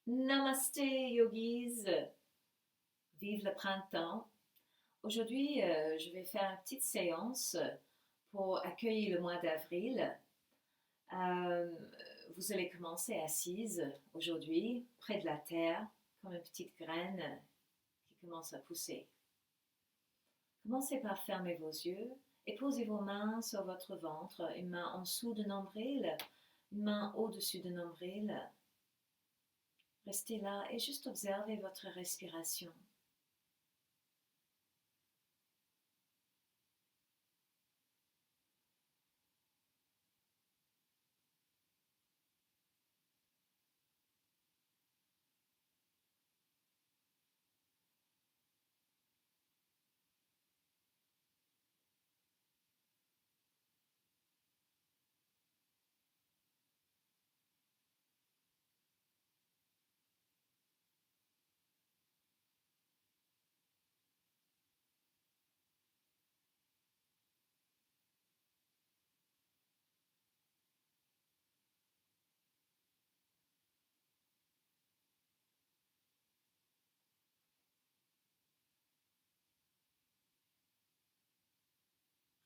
Namasté yogis, vive le printemps. Aujourd'hui, je vais faire une petite séance pour accueillir le mois d'avril. Euh, Vous allez commencer assise aujourd'hui, près de la terre, comme une petite graine qui commence à pousser. Commencez par fermer vos yeux et posez vos mains sur votre ventre, une main en dessous de nombril, une main au-dessus de nombril. Restez là et juste observez votre respiration.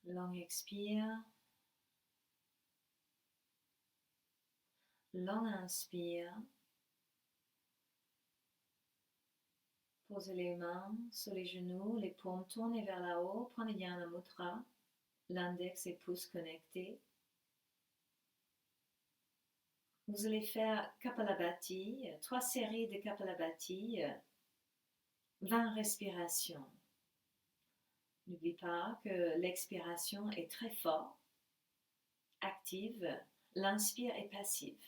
Long expire, long inspire. Posez les mains sur les genoux, les paumes tournées vers là haut. Prenez bien la mudra, l'index et pouce connectés. Vous allez faire Kapalabhati, 3 séries de Kapalabhati, 20 respirations. N'oublie pas que l'expiration est très forte, active, l'inspire est passive.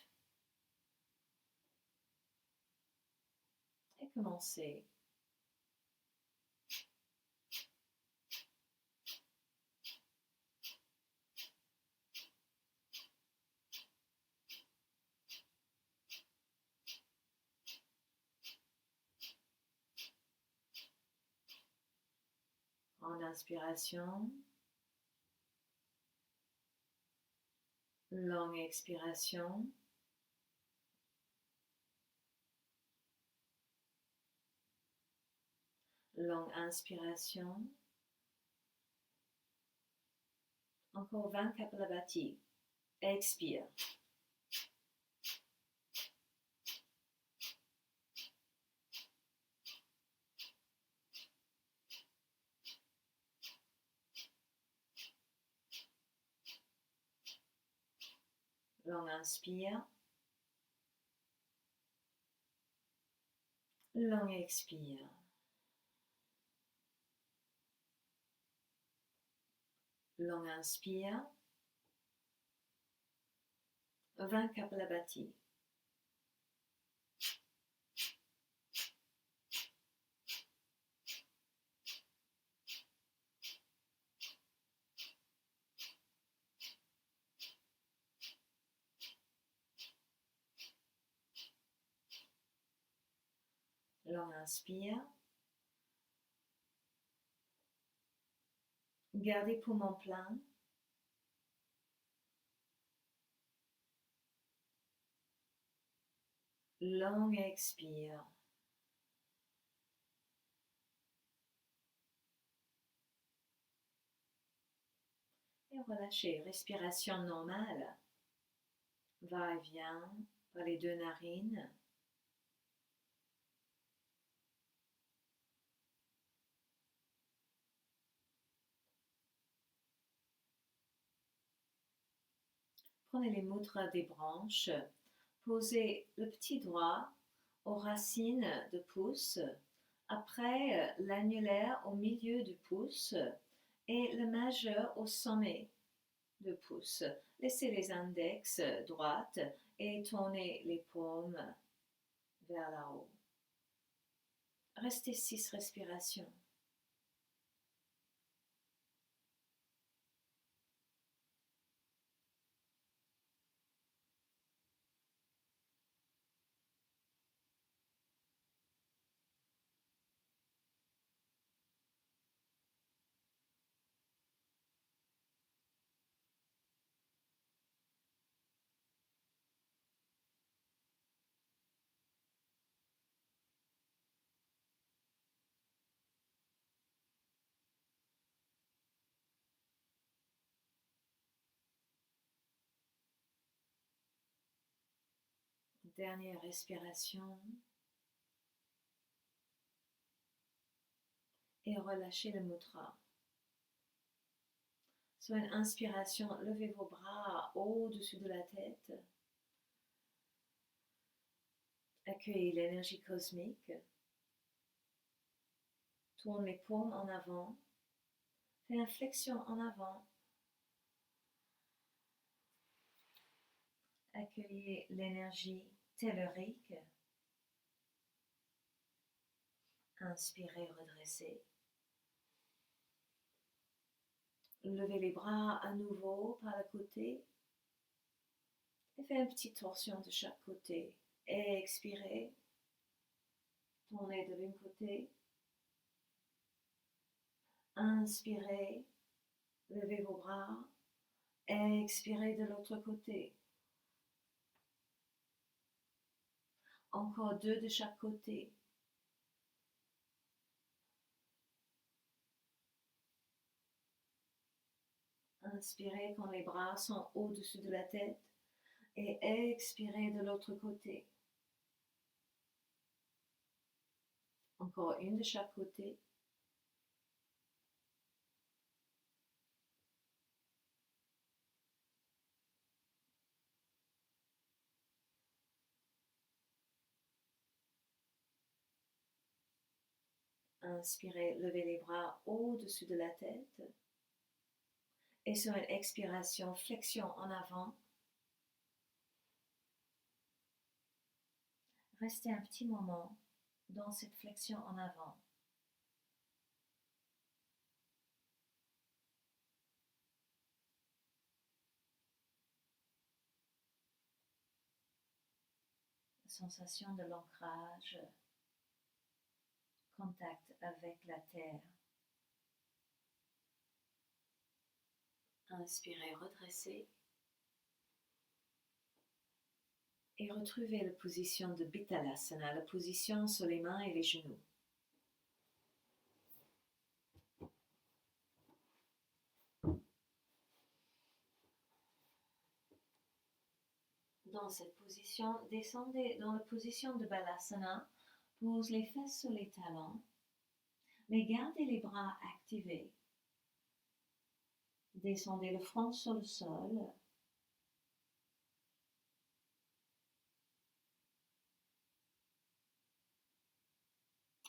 Et commencez. En inspiration, longue expiration. Longue inspiration. Encore 20 Kapalabhati. Expire. Long inspire. Long expire. Long inspire. 20 Kapalabhati. Long inspire. Gardez poumon plein. Long expire. Et relâchez. Respiration normale. Va-et-vient par les 2 narines. Prenez les mudras des branches. Posez le petit doigt aux racines de pouce, après l'annulaire au milieu du pouce et le majeur au sommet du pouce. Laissez les index droites et tournez les paumes vers là haut. Restez 6 respirations. Dernière respiration. Et relâchez le mudra. Sur une inspiration, levez vos bras au-dessus de la tête. Accueillez l'énergie cosmique. Tourne les paumes en avant. Fais une flexion en avant. Accueillez l'énergie tellurique. Inspirez, redressez. Levez les bras à nouveau par le côté. Et faites une petite torsion de chaque côté. Expirez. Tournez de l'un côté. Inspirez. Levez vos bras. Expirez de l'autre côté. Encore 2 de chaque côté. Inspirez quand les bras sont au-dessus de la tête et expirez de l'autre côté. Encore 1 de chaque côté. Inspirez, levez les bras au-dessus de la tête. Et sur une expiration, flexion en avant. Restez un petit moment dans cette flexion en avant. Sensation de l'ancrage, contact avec la terre. Inspirez, redressez. Et retrouvez la position de Bithalasana, la position sur les mains et les genoux. Dans cette position, descendez dans la position de Balasana, pose les fesses sur les talons, mais gardez les bras activés. Descendez le front sur le sol.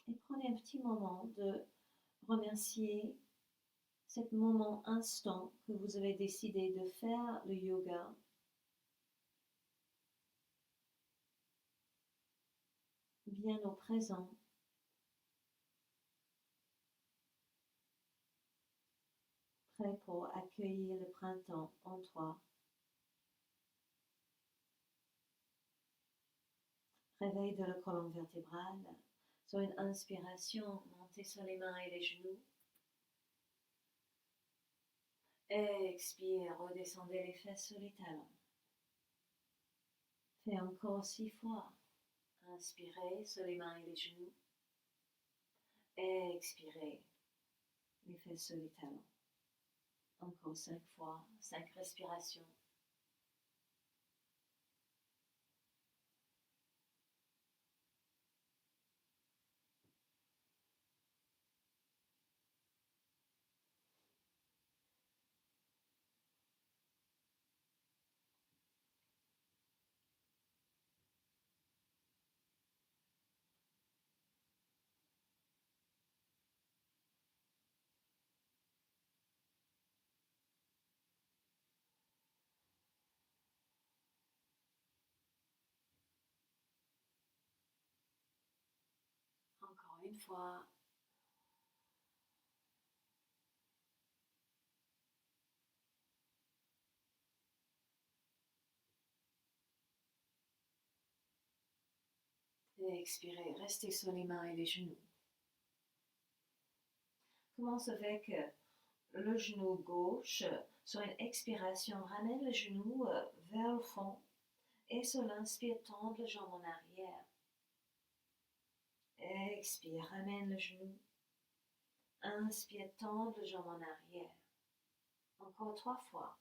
Et prenez un petit moment de remercier ce moment instant que vous avez décidé de faire le yoga. Bien au présent. Prêt pour accueillir le printemps en toi. Réveil de la colonne vertébrale. Sur une inspiration, montez sur les mains et les genoux. Expire, redescendez les fesses sur les talons. Fais encore 6 fois. Inspirez sur les mains et les genoux. Expirez, les fesses sur les talons. Encore 5 fois, 5 respirations. Encore une fois. Expirez, restez sur les mains et les genoux. Commence avec le genou gauche. Sur une expiration, ramène le genou vers le fond. Et sur l'inspire, tendre le jambe en arrière. Expire, ramène le genou. Inspire, tendre le jambe en arrière. Encore 3 fois.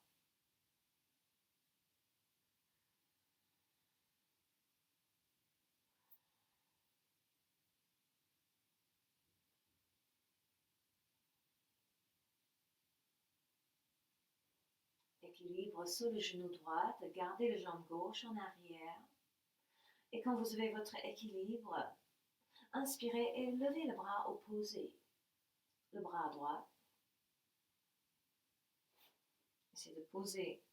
Équilibre sur le genou droit, gardez la jambe gauche en arrière. Et quand vous avez votre équilibre, inspirez et levez le bras opposé. Le bras droit. Essayez de poser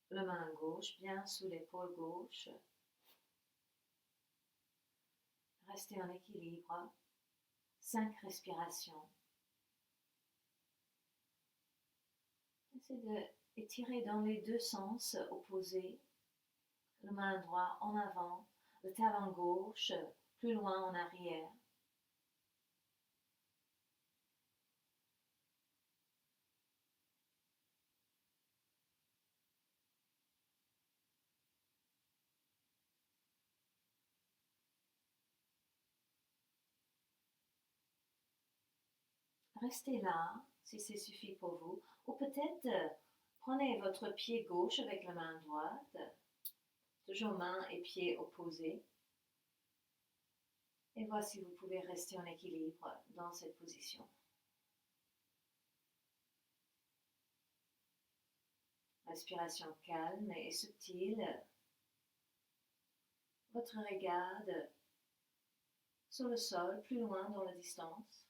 la main gauche bien sous l'épaule gauche. Restez en équilibre. 5 respirations. Essayez d'étirer dans les deux sens opposés. La main droite en avant, le talon gauche plus loin en arrière. Restez là, si c'est suffit pour vous. Ou peut-être prenez votre pied gauche avec la main droite. Toujours main et pied opposés. Et voici, vous pouvez rester en équilibre dans cette position. Respiration calme et subtile. Votre regard sur le sol, plus loin dans la distance.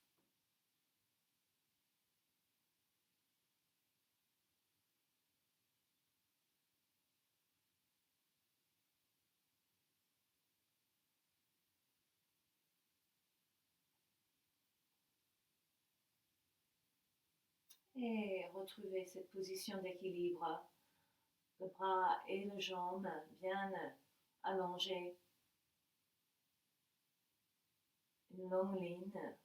Et retrouvez cette position d'équilibre. Le bras et les jambes bien allongés. Une longue ligne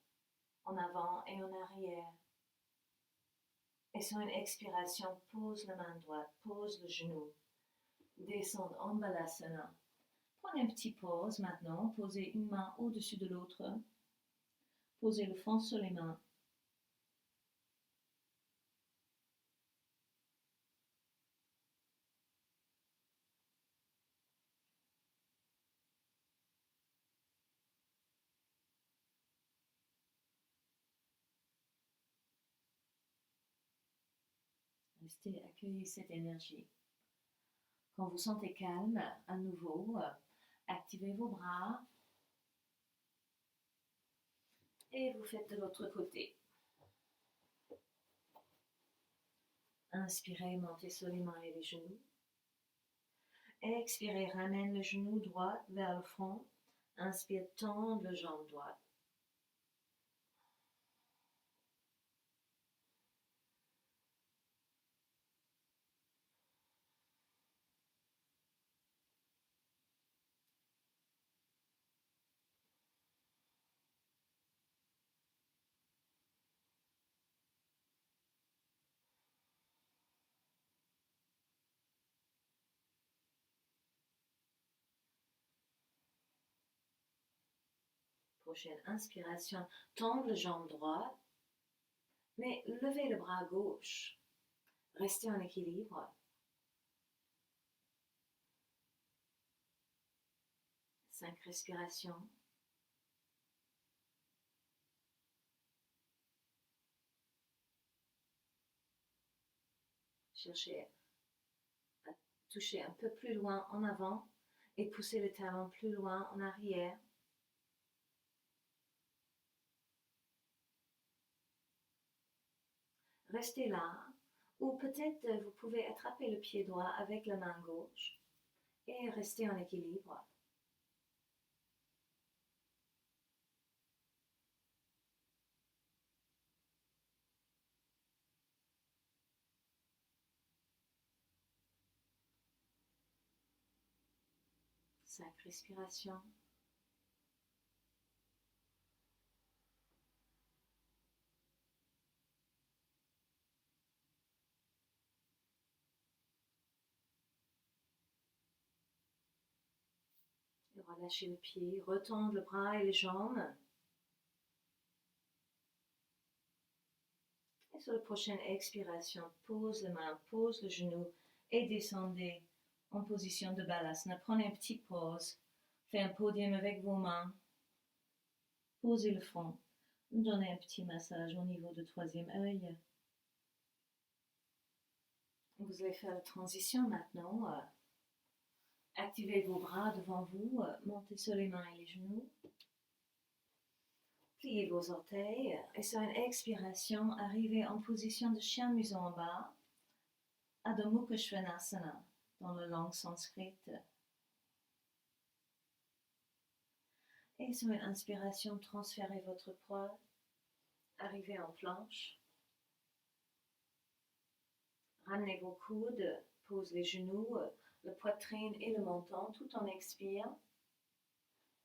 en avant et en arrière. Et sur une expiration, pose la main droite, pose le genou. Descendre en balasana. Prenez une petite pause maintenant. Posez une main au-dessus de l'autre. Posez le front sur les mains. Restez, accueillez cette énergie. Quand vous sentez calme, à nouveau, activez vos bras et vous faites de l'autre côté. Inspirez, montez sur les mains et les genoux. Expirez, ramène le genou droit vers le front. Inspire, tendre le jambe droite. Prochaine inspiration, tendre le jambe droite, mais levez le bras gauche. Restez en équilibre. 5 respirations. Cherchez à toucher un peu plus loin en avant et poussez le talon plus loin en arrière. Restez là, ou peut-être vous pouvez attraper le pied droit avec la main gauche et rester en équilibre. Cinq respirations. Et relâchez le pied, retendre le bras et les jambes. Et sur la prochaine expiration, pose la main, pose le genou et descendez en position de balasana. Prenez une petite pause. Faites un podium avec vos mains. Posez le front. Donnez un petit massage au niveau du troisième œil. Vous allez faire la transition maintenant. Activez vos bras devant vous, montez sur les mains et les genoux. Pliez vos orteils et sur une expiration, arrivez en position de chien museau en bas, Adho Mukha Svanasana dans la langue sanskrite. Et sur une inspiration, transférez votre poids, arrivez en planche. Ramenez vos coudes, posez les genoux, la poitrine et le menton tout en expirant.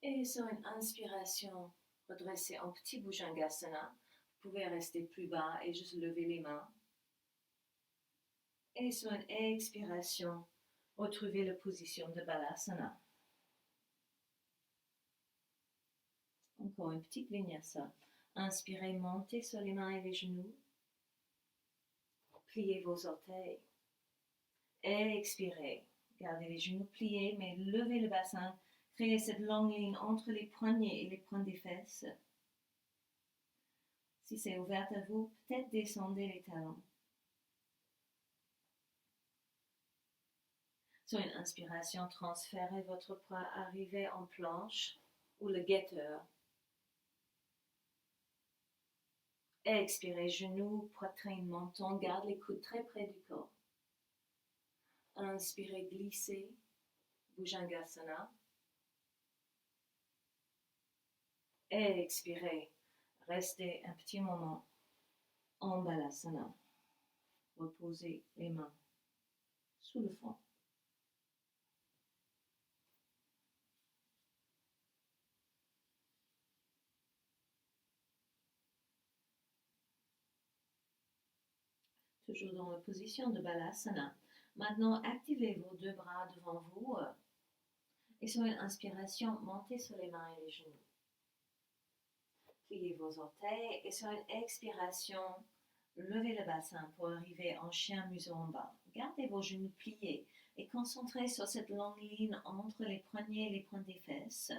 Et sur une inspiration, redressez en petit Bhujangasana. Vous pouvez rester plus bas et juste lever les mains. Et sur une expiration, retrouvez la position de Balasana. Encore une petite vinyasa. Inspirez, montez sur les mains et les genoux. Pliez vos orteils. Expirez. Gardez les genoux pliés, mais levez le bassin. Créez cette longue ligne entre les poignets et les pointes des fesses. Si c'est ouvert à vous, peut-être descendez les talons. Sur une inspiration, transférez votre poids, arrivez en planche ou le guetteur. Expirez, genoux, poitrine, menton, garde les coudes très près du corps. Inspirez, glissez, Bhujangasana. Expirez, restez un petit moment en Balasana. Reposez les mains sous le front. Toujours dans la position de Balasana. Maintenant, activez vos deux bras devant vous et sur une inspiration, montez sur les mains et les genoux. Pliez vos orteils et sur une expiration, levez le bassin pour arriver en chien museau en bas. Gardez vos genoux pliés et concentrez sur cette longue ligne entre les poignets et les pointes des fesses.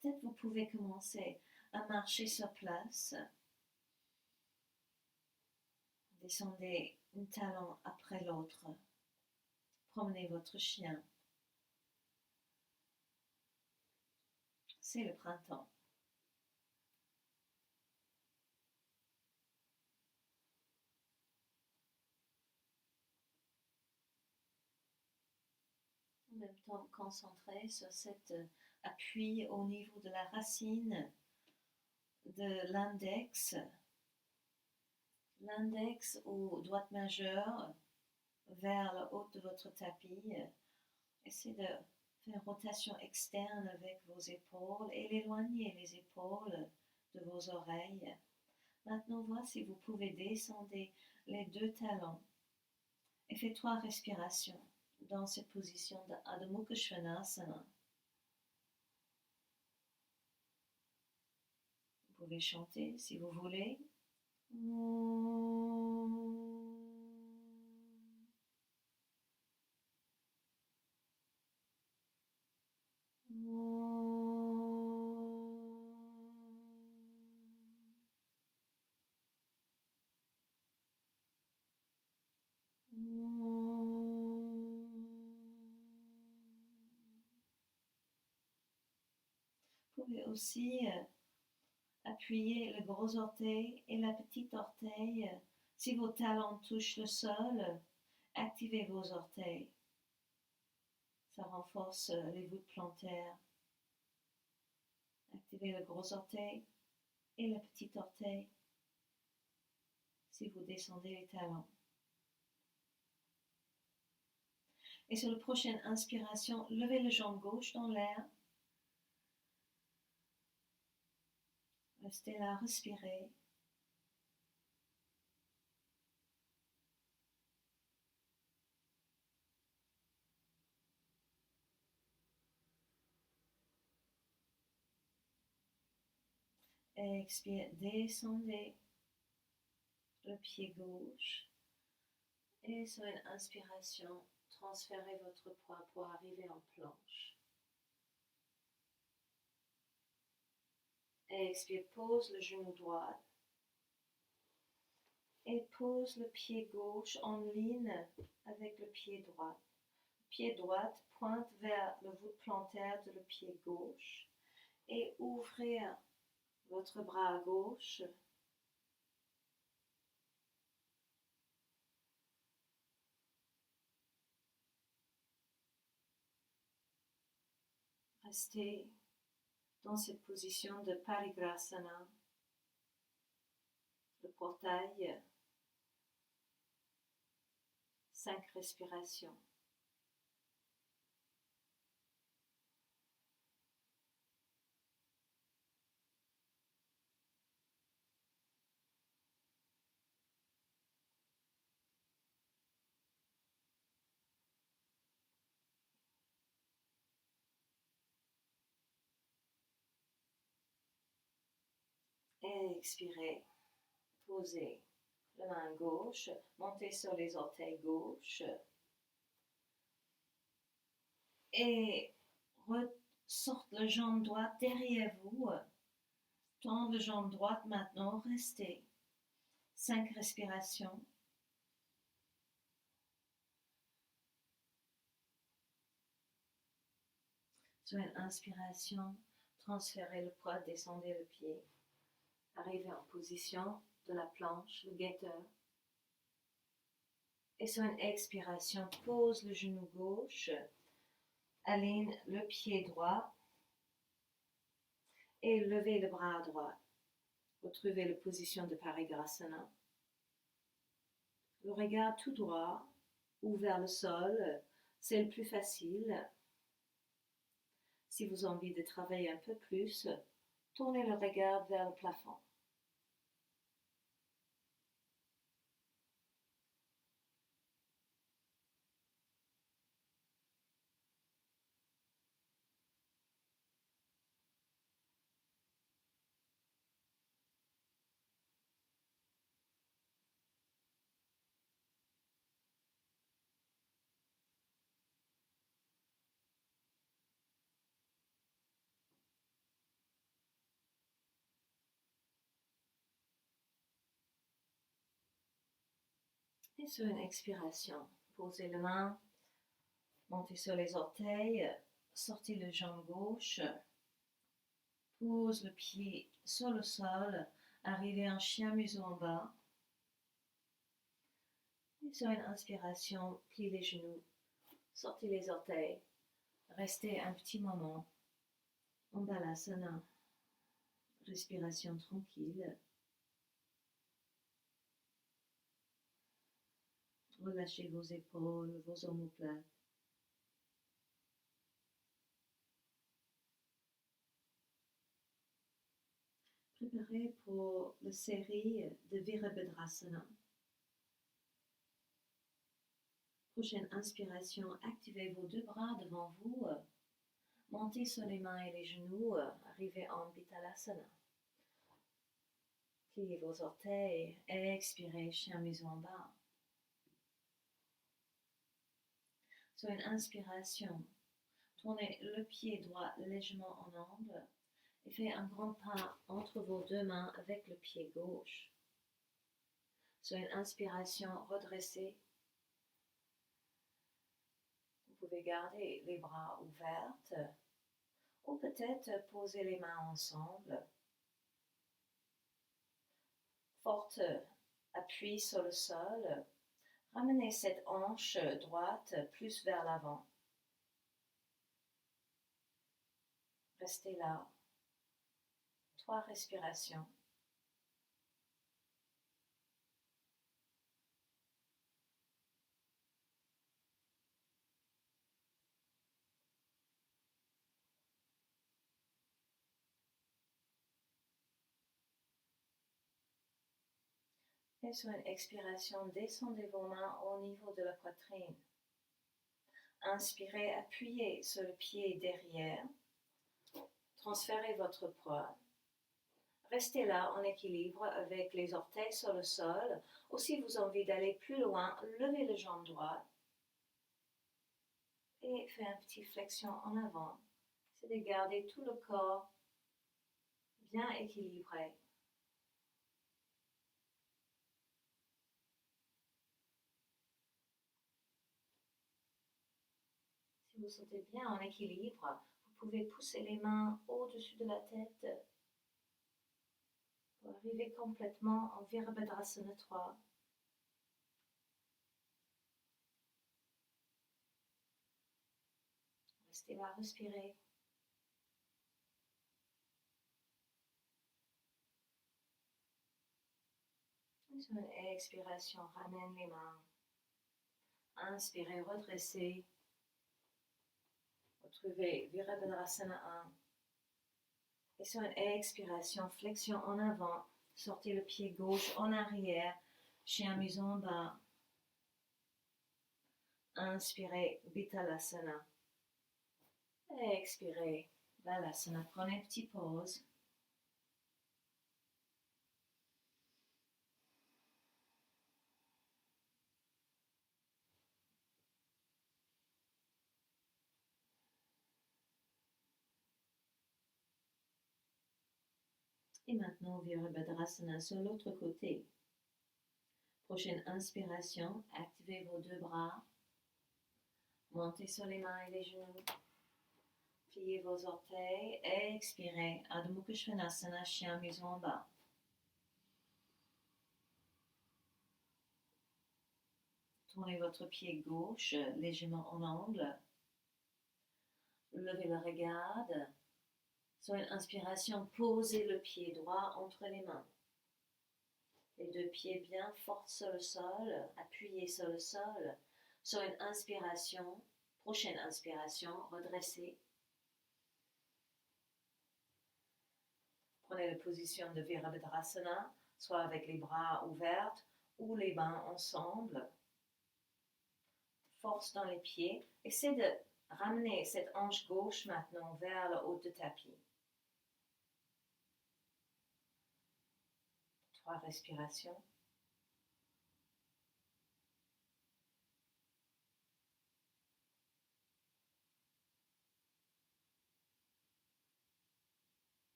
Peut-être vous pouvez commencer à marcher sur place. Descendez un talon après l'autre. Promenez votre chien. C'est le printemps. En même temps, concentrez sur cet appui au niveau de la racine de l'index. L'index ou doigt majeur vers le haut de votre tapis. Essayez de faire une rotation externe avec vos épaules et éloigner les épaules de vos oreilles. Maintenant, voici si vous pouvez descendre les deux talons et faites 3 respirations dans cette position de Adho Mukha Svanasana. Vous pouvez chanter si vous voulez. Vous pouvez aussi appuyer le gros orteil et la petite orteil. Si vos talons touchent le sol, activez vos orteils. Ça renforce les voûtes plantaires. Activez le gros orteil et le petit orteil si vous descendez les talons. Et sur la prochaine inspiration, levez la jambe gauche dans l'air. Restez là, respirez. Expirez, descendez le pied gauche. Et sur une inspiration, transférez votre poids pour arriver en planche. Expire, pose le genou droit. Et pose le pied gauche en ligne avec le pied droit. Le pied droit pointe vers le voûte plantaire de le pied gauche et ouvrez votre bras gauche. Restez dans cette position de Parigrasana, le portail, 5 respirations. Et expirez. Posez la main gauche, montez sur les orteils gauche et ressortez la jambe droite derrière vous. Tendez la jambe droite maintenant, restez. 5 respirations. Sur une inspiration, transférez le poids, descendez le pied. Arrivez en position de la planche, le guetteur. Et sur une expiration, pose le genou gauche, aligne le pied droit et levez le bras droit. Retrouvez la position de Parigrasana. Le regard tout droit ou vers le sol, c'est le plus facile. Si vous avez envie de travailler un peu plus, tournez le regard vers le plafond. Et sur une expiration, posez les mains, montez sur les orteils, sortez la jambe gauche, pose le pied sur le sol, arrivez en chien museau en bas. Et sur une inspiration, pliez les genoux, sortez les orteils, restez un petit moment en balasana, respiration tranquille. Relâchez vos épaules, vos omoplates. Préparez pour la série de Virabhadrasana. Prochaine inspiration, activez vos 2 bras devant vous. Montez sur les mains et les genoux, arrivez en Vitalasana. Pliez vos orteils, expirez, chien museau en bas. Sur une inspiration, tournez le pied droit légèrement en angle et faites un grand pas entre vos 2 mains avec le pied gauche. Sur une inspiration, redressez. Vous pouvez garder les bras ouverts ou peut-être poser les mains ensemble. Fort appui sur le sol. Ramenez cette hanche droite plus vers l'avant. Restez là. 3 respirations. Et sur une expiration, descendez vos mains au niveau de la poitrine. Inspirez, appuyez sur le pied derrière. Transférez votre poids. Restez là en équilibre avec les orteils sur le sol. Ou si vous avez envie d'aller plus loin, levez la jambe droite. Et faites une petite flexion en avant. C'est de garder tout le corps bien équilibré. vous vous sentez bien en équilibre, vous pouvez pousser les mains au-dessus de la tête pour arriver complètement en Virabhadrasana 3. Restez là, respirez. Et sur une expiration, ramène les mains. Inspirez, redressez. Retrouvez Virabhadrasana 1. Et sur une expiration, flexion en avant. Sortez le pied gauche en arrière. Chien museau en bas. Inspirez, Vittalasana. Expirez, Balasana. Prenez une petite pause. Et maintenant, Virabhadrasana sur l'autre côté. Prochaine inspiration, activez vos deux bras. Montez sur les mains et les genoux. Pliez vos orteils. Expirez, Adho Mukha Svanasana, chien museau en bas. Tournez votre pied gauche légèrement en angle. Levez le regard. Sur une inspiration, posez le pied droit entre les mains. Les deux pieds bien forts sur le sol, appuyés sur le sol. Sur une inspiration, prochaine inspiration, redressez. Prenez la position de Virabhadrasana, soit avec les bras ouverts ou les mains ensemble. Force dans les pieds. Essayez de ramener cette hanche gauche maintenant vers le haut du tapis. 3 respirations.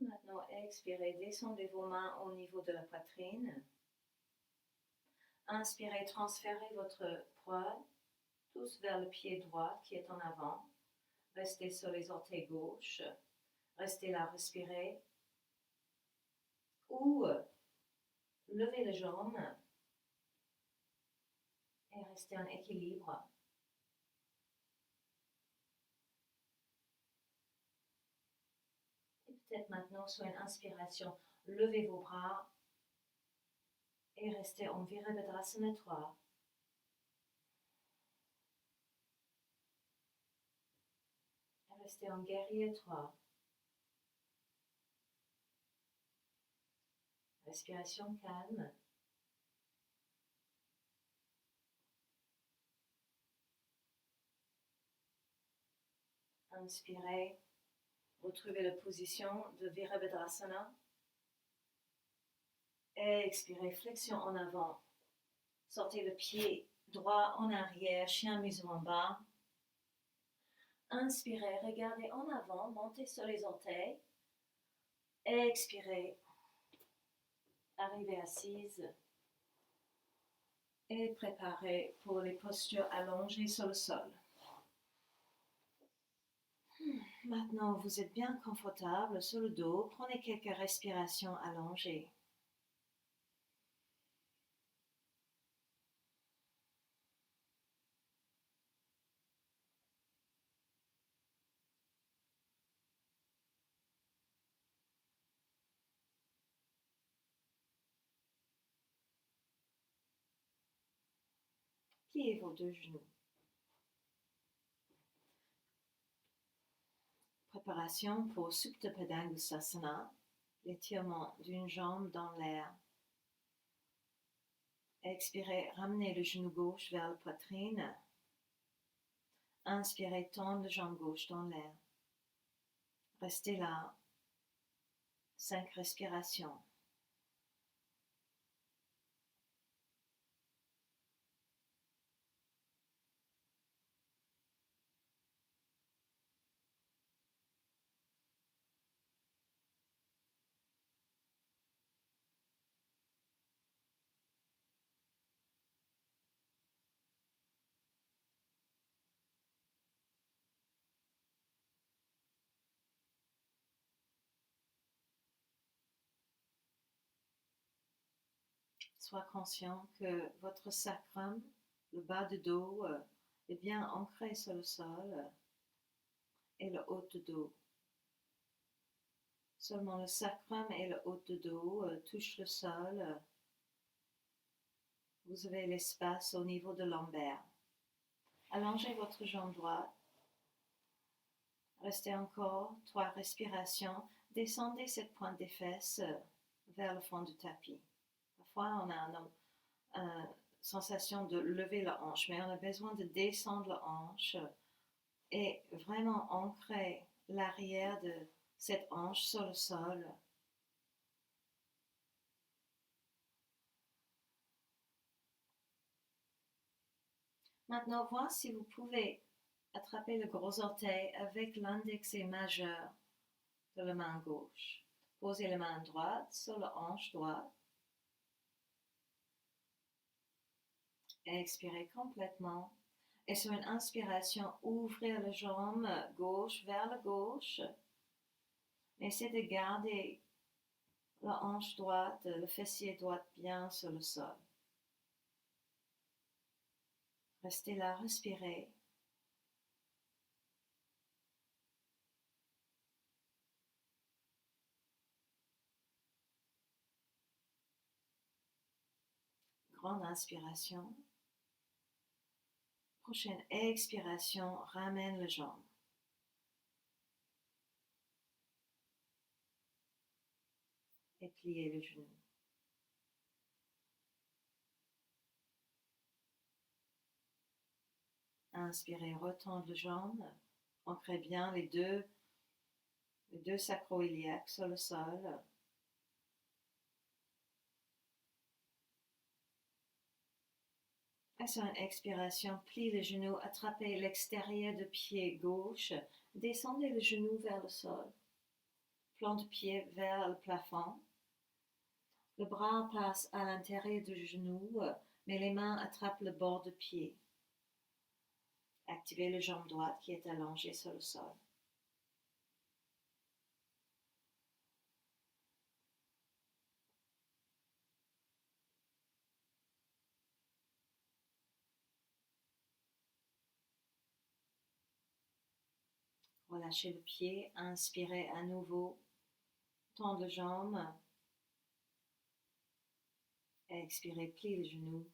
Maintenant, expirez, descendez vos mains au niveau de la poitrine. Inspirez, transférez votre poids tous vers le pied droit qui est en avant. Restez sur les orteils gauches. Restez là, respirez. Ou levez les jambes et restez en équilibre. Et peut-être maintenant, sur une inspiration, levez vos bras et restez en Virabhadrasana 3. Restez en guerrier 3. Respiration calme. Inspirez. Retrouvez la position de Virabhadrasana. Expirez, flexion en avant. Sortez le pied droit en arrière, chien museau en bas. Inspirez, regardez en avant, montez sur les orteils. Expirez, arrivez assise. Et préparez pour les postures allongées sur le sol. Maintenant, vous êtes bien confortable sur le dos. Prenez quelques respirations allongées. Pliez vos deux genoux. Préparation pour Supta Padangusthasana, l'étirement d'une jambe dans l'air. Expirez, ramenez le genou gauche vers la poitrine. Inspirez, tendre la jambe gauche dans l'air. Restez là. 5 respirations. Sois conscient que votre sacrum, le bas du dos, est bien ancré sur le sol et le haut du dos. Seulement le sacrum et le haut du dos touchent le sol. Vous avez l'espace au niveau de lombaire. Allongez votre jambe droite. Restez encore 3 respirations. Descendez cette pointe des fesses vers le fond du tapis. Parfois, on a une sensation de lever la hanche, mais on a besoin de descendre la hanche et vraiment ancrer l'arrière de cette hanche sur le sol. Maintenant, voir si vous pouvez attraper le gros orteil avec l'index majeur de la main gauche. Posez la main droite sur la hanche droite. Expirez complètement. Et sur une inspiration, ouvrez la jambe gauche vers la gauche. Essayez de garder la hanche droite, le fessier droit bien sur le sol. Restez là, respirez. Grande inspiration. Prochaine expiration, ramène la jambe. Et pliez le genou. Inspirez, retendre la jambe. Ancrez bien les deux sacro-iliaques sur le sol. Et sur une expiration, pliez le genou, attrapez l'extérieur du pied gauche, descendez le genou vers le sol. Plante de pied vers le plafond. Le bras passe à l'intérieur du genou, mais les mains attrapent le bord du pied. Activez la jambe droite qui est allongée sur le sol. Relâchez le pied, inspirez à nouveau, tendez la jambe, expirez, pliez le genou.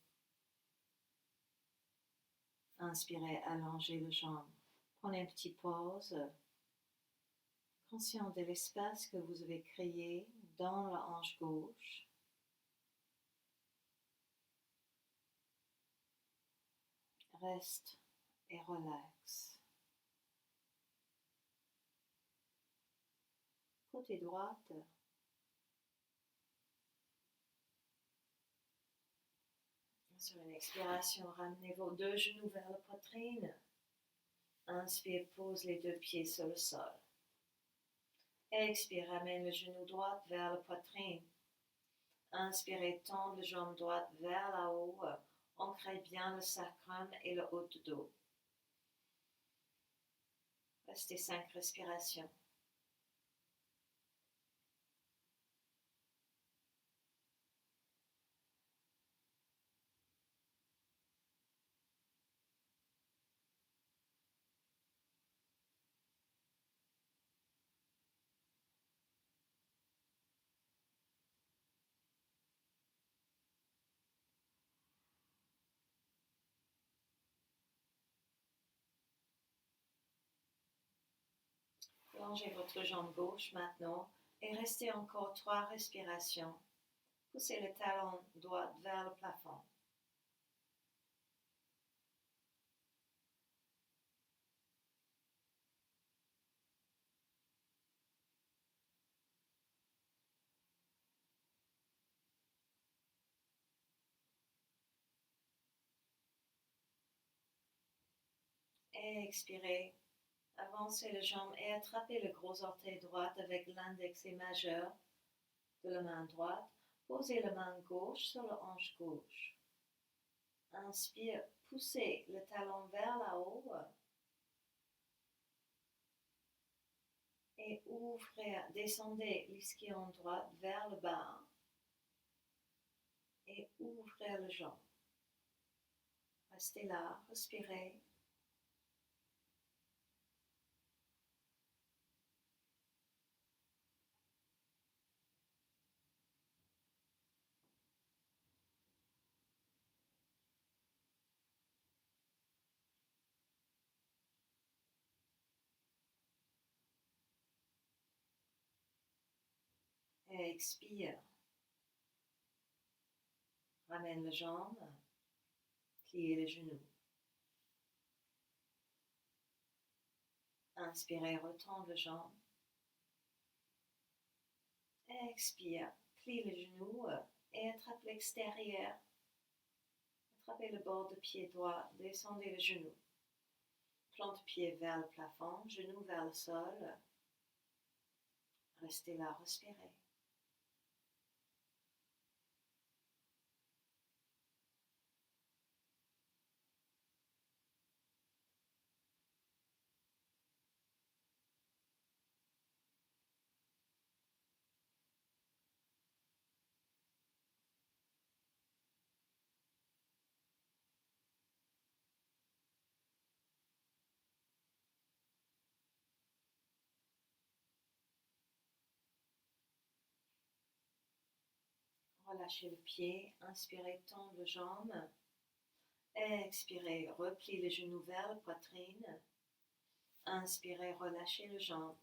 Inspirez, allongez la jambe. Prenez une petite pause, conscient de l'espace que vous avez créé dans la hanche gauche. Reste et relaxe. Côté droite. Sur une expiration, ramenez vos deux genoux vers la poitrine. Inspire, pose les deux pieds sur le sol. Expire, ramène le genou droit vers la poitrine. Inspirez, tendre la jambe droite vers là-haut. Ancrez bien le sacrum et le haut du dos. Restez 5 respirations. Plongez votre jambe gauche maintenant et restez encore 3 respirations. Poussez le talon droit vers le plafond. Expirez. Avancez les jambes et attrapez le gros orteil droit avec l'index majeur de la main droite. Posez la main gauche sur la hanche gauche. Inspire, poussez le talon vers là-haut et ouvrez, descendez l'ischion droit vers le bas et ouvrez le jambe. Restez là, respirez. Et expire. Ramène les jambes, pliez les genoux. Inspirez, retends les jambes. Expire, plie les genoux et attrape l'extérieur. Attrapez le bord de pied droit, descendez les genoux. Plante pied vers le plafond, genoux vers le sol. Restez là, respirez. Relâchez le pied, inspirez, tendre les jambes. Expirez, repliez les genoux vers la poitrine. Inspirez, relâchez les jambes.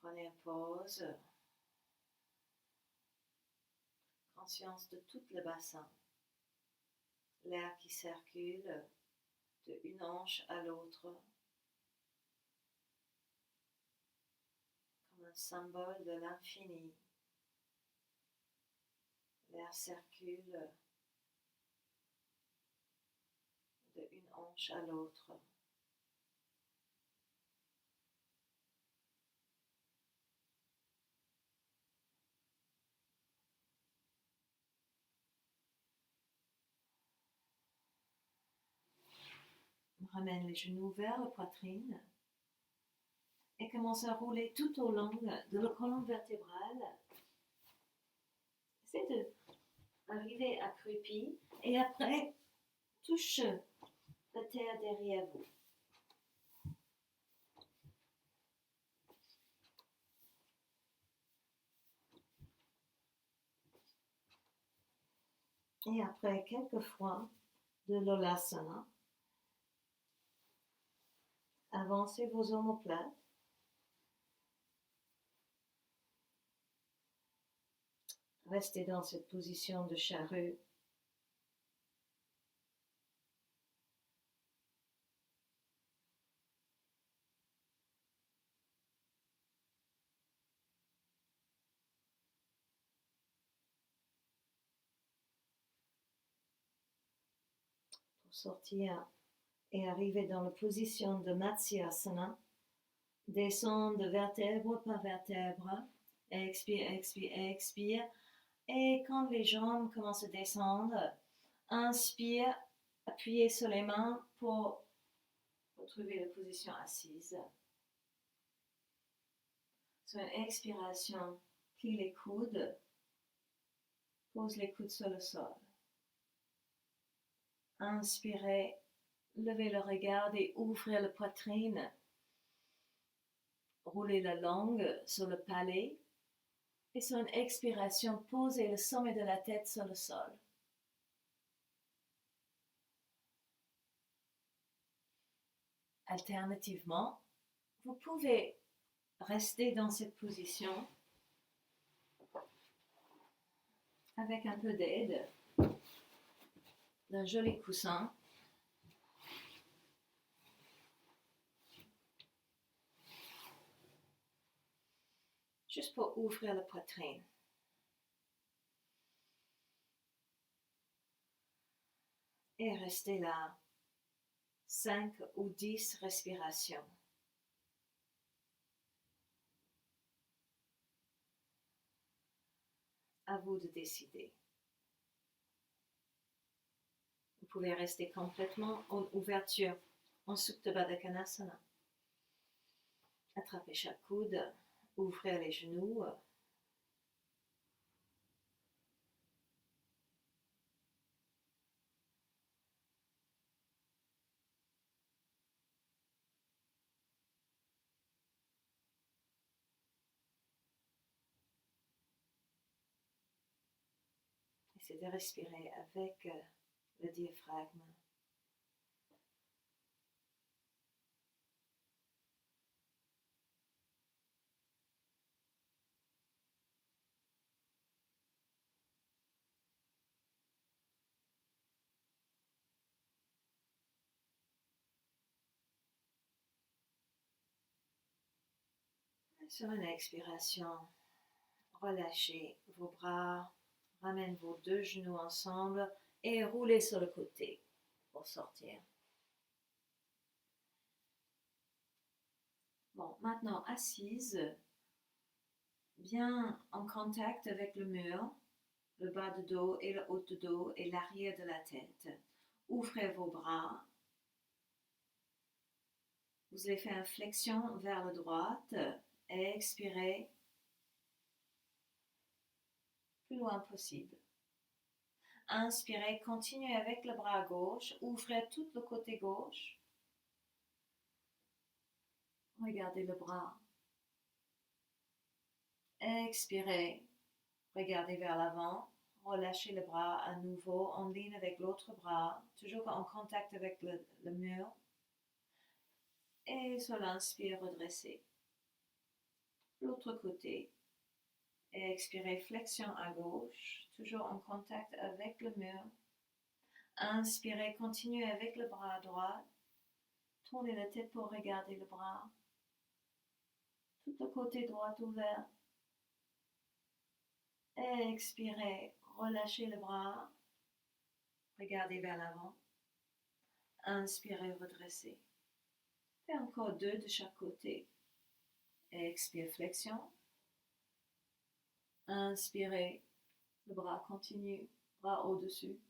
Prenez une pause. Conscience de tout le bassin. L'air qui circule de une hanche à l'autre. Comme un symbole de l'infini. L'air circule de une hanche à l'autre. On ramène les genoux vers la poitrine et commence à rouler tout au long de la colonne vertébrale. Essayez d'arriver accroupi et après touche la terre derrière vous. Et après quelques fois de l'olasana, avancez vos omoplates. Restez dans cette position de charrue. Pour sortir et arriver dans la position de Matsyasana, descendre vertèbre par vertèbre. Expire, expire, expire. Et quand les jambes commencent à descendre, inspire, appuyez sur les mains pour retrouver la position assise. Sur une expiration, plie les coudes, pose les coudes sur le sol. Inspirez, levez le regard et ouvrez la poitrine. Roulez la langue sur le palais. Et sur une expiration, posez le sommet de la tête sur le sol. Alternativement, vous pouvez rester dans cette position avec un peu d'aide d'un joli coussin. Juste pour ouvrir la poitrine. Et restez là 5 ou 10 respirations. À vous de décider. Vous pouvez rester complètement en ouverture en Supta Baddha Konasana. Attrapez chaque coude, ouvrez les genoux. Essayez de respirer avec le diaphragme. Sur une expiration, relâchez vos bras, ramène vos deux genoux ensemble et roulez sur le côté pour sortir. Bon, maintenant assise, bien en contact avec le mur, le bas de dos et le haut de dos et l'arrière de la tête. Ouvrez vos bras. Vous allez faire une flexion vers la droite. Expirez plus loin possible. Inspirez, continuez avec le bras gauche. Ouvrez tout le côté gauche. Regardez le bras. Expirez. Regardez vers l'avant. Relâchez le bras à nouveau en ligne avec l'autre bras, toujours en contact avec le mur. Et sur l'inspire, redressez. L'autre côté. Et expirez, flexion à gauche, toujours en contact avec le mur. Inspirez, continuez avec le bras droit. Tournez la tête pour regarder le bras. Tout le côté droit ouvert. Expirez, relâchez le bras. Regardez vers l'avant. Inspirez, redressez. Et encore deux de chaque côté. Expire, flexion. Inspirez, le bras continue, bras au-dessus.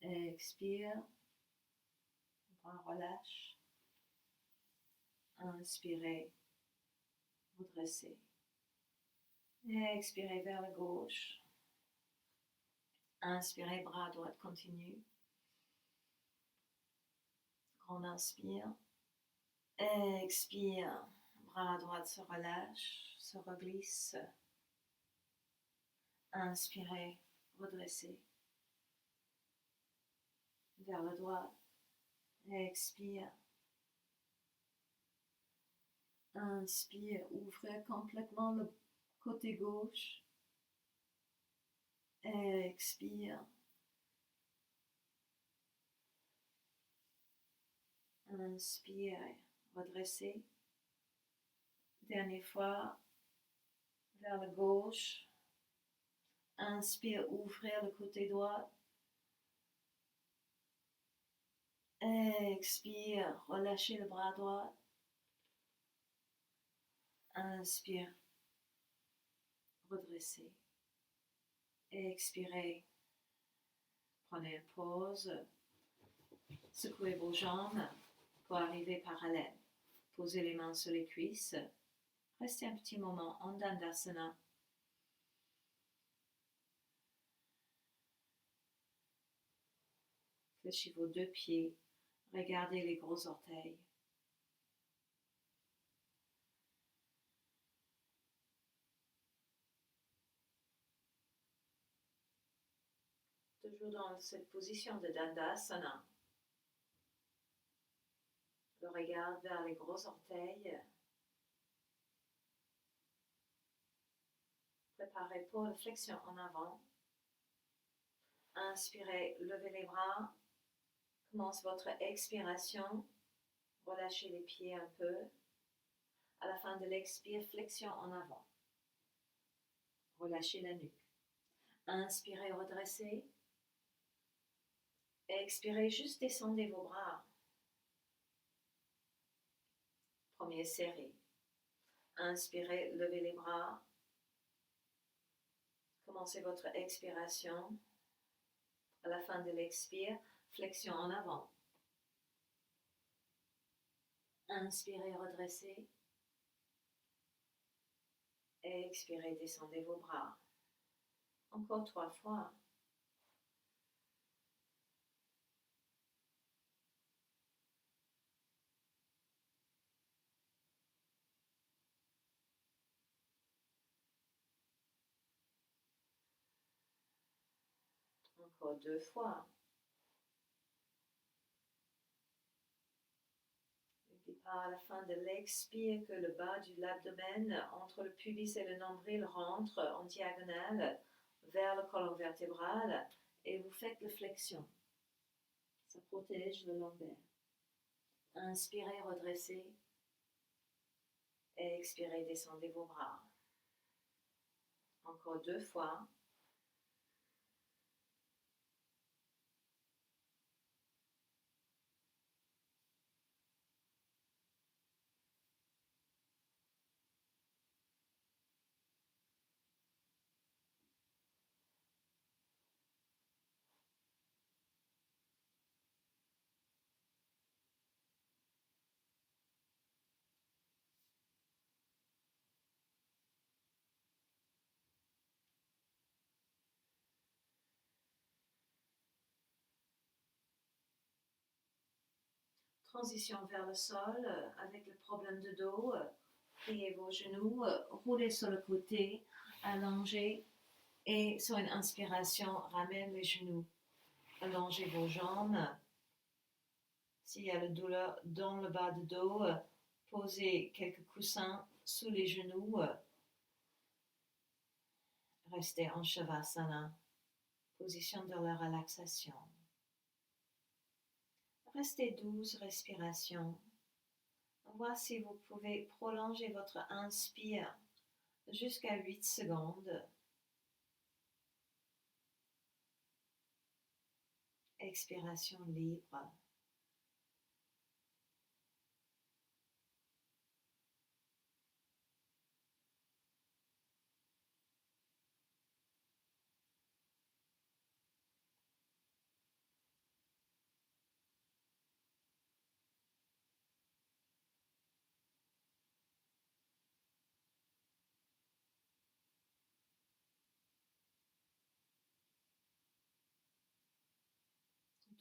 Expire, le bras relâche. Inspirez, redressez. Expirez vers la gauche. Inspirez, bras droit continue. Grand inspire. Expire, bras droit se relâche, se reglisse. Inspirez, redressez. Vers le droit. Expire. Inspire, ouvrez complètement le côté gauche. Expire. Inspire, redressez. Dernière fois, vers la gauche. Inspire, ouvrir le côté droit. Expire, relâchez le bras droit. Inspire, redressez. Expirez, prenez une pause. Secouez vos jambes pour arriver parallèle. Posez les mains sur les cuisses. Restez un petit moment en Dandasana. Fléchissez vos deux pieds. Regardez les gros orteils. Toujours dans cette position de Dandasana. Le regard vers les gros orteils. Préparez pour la flexion en avant. Inspirez, levez les bras. Commence votre expiration. Relâchez les pieds un peu. À la fin de l'expire, flexion en avant. Relâchez la nuque. Inspirez, redressez. Expirez, juste descendez vos bras. Premier serré. Inspirez, levez les bras. Commencez votre expiration. À la fin de l'expire, flexion en avant. Inspirez, redressez. Expirez, descendez vos bras. Encore 3 fois. Encore 2 fois. N'oublie pas à la fin de l'expire que le bas de l'abdomen, entre le pubis et le nombril, rentre en diagonale vers le colonne vertébrale et vous faites la flexion. Ça protège le lombaire. Inspirez, redressez. Et expirez, descendez vos bras. Encore 2 fois. Transition vers le sol avec le problème de dos. Pliez vos genoux, roulez sur le côté, allongez et sur une inspiration, ramène les genoux. Allongez vos jambes. S'il y a la douleur dans le bas du dos, posez quelques coussins sous les genoux. Restez en Shavasana, position de la relaxation. Restez 12 respirations. Voici si vous pouvez prolonger votre inspire jusqu'à 8 secondes. Expiration libre.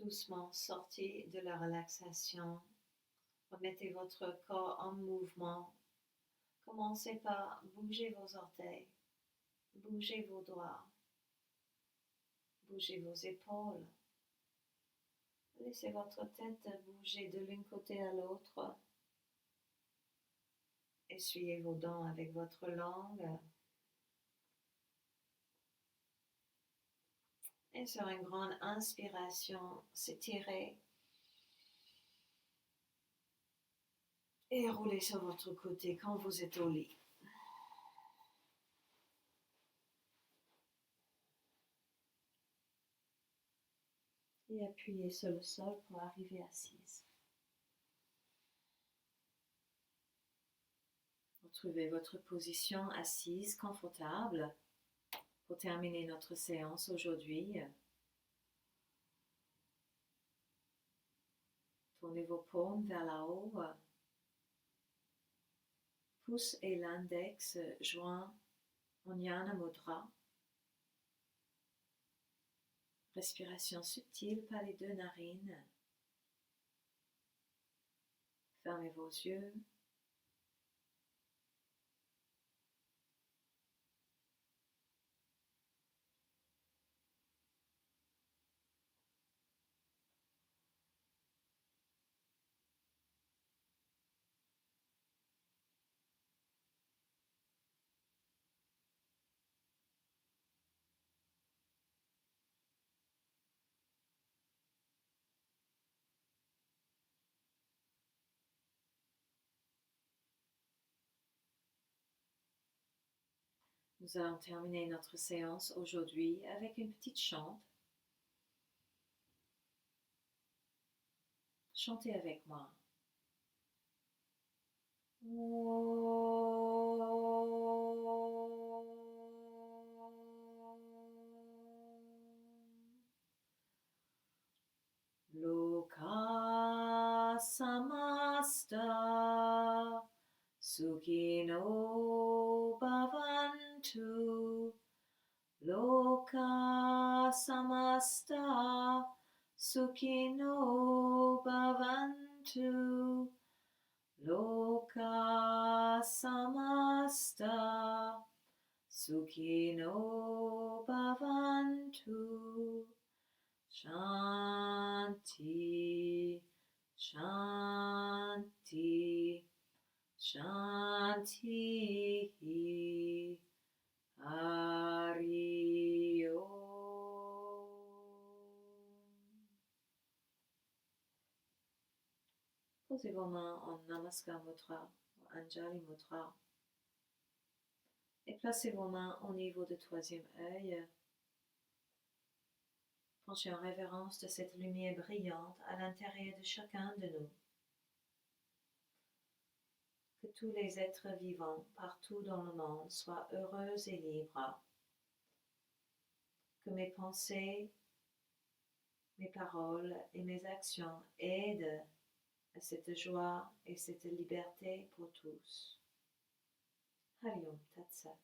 Doucement sortez de la relaxation. Remettez votre corps en mouvement. Commencez par bouger vos orteils, bouger vos doigts, bouger vos épaules. Laissez votre tête bouger de l'un côté à l'autre. Essuyez vos dents avec votre langue. Et sur une grande inspiration, s'étirez. Et roulez sur votre côté quand vous êtes au lit. Et appuyez sur le sol pour arriver assise. Retrouvez votre position assise confortable pour terminer notre séance aujourd'hui. Tournez vos paumes vers le haut. Pouce et l'index joints en Jnana Mudra. Respiration subtile par les 2 narines. Fermez vos yeux. Nous allons terminer notre séance aujourd'hui avec une petite chante. Chantez avec moi. Loka samasta sukhino bhavantu. Loka samasta sukhino bhavantu. Loka samasta sukhino bhavantu. Shanti, Shanti, Shanti, Hari Om. Posez vos mains en Namaskar Mudra ou Anjali Mudra et placez vos mains au niveau du troisième œil. Penchez en révérence de cette lumière brillante à l'intérieur de chacun de nous. Que tous les êtres vivants partout dans le monde soient heureux et libres. Que mes pensées, mes paroles et mes actions aident à cette joie et cette liberté pour tous. Hari Om Tat Sat.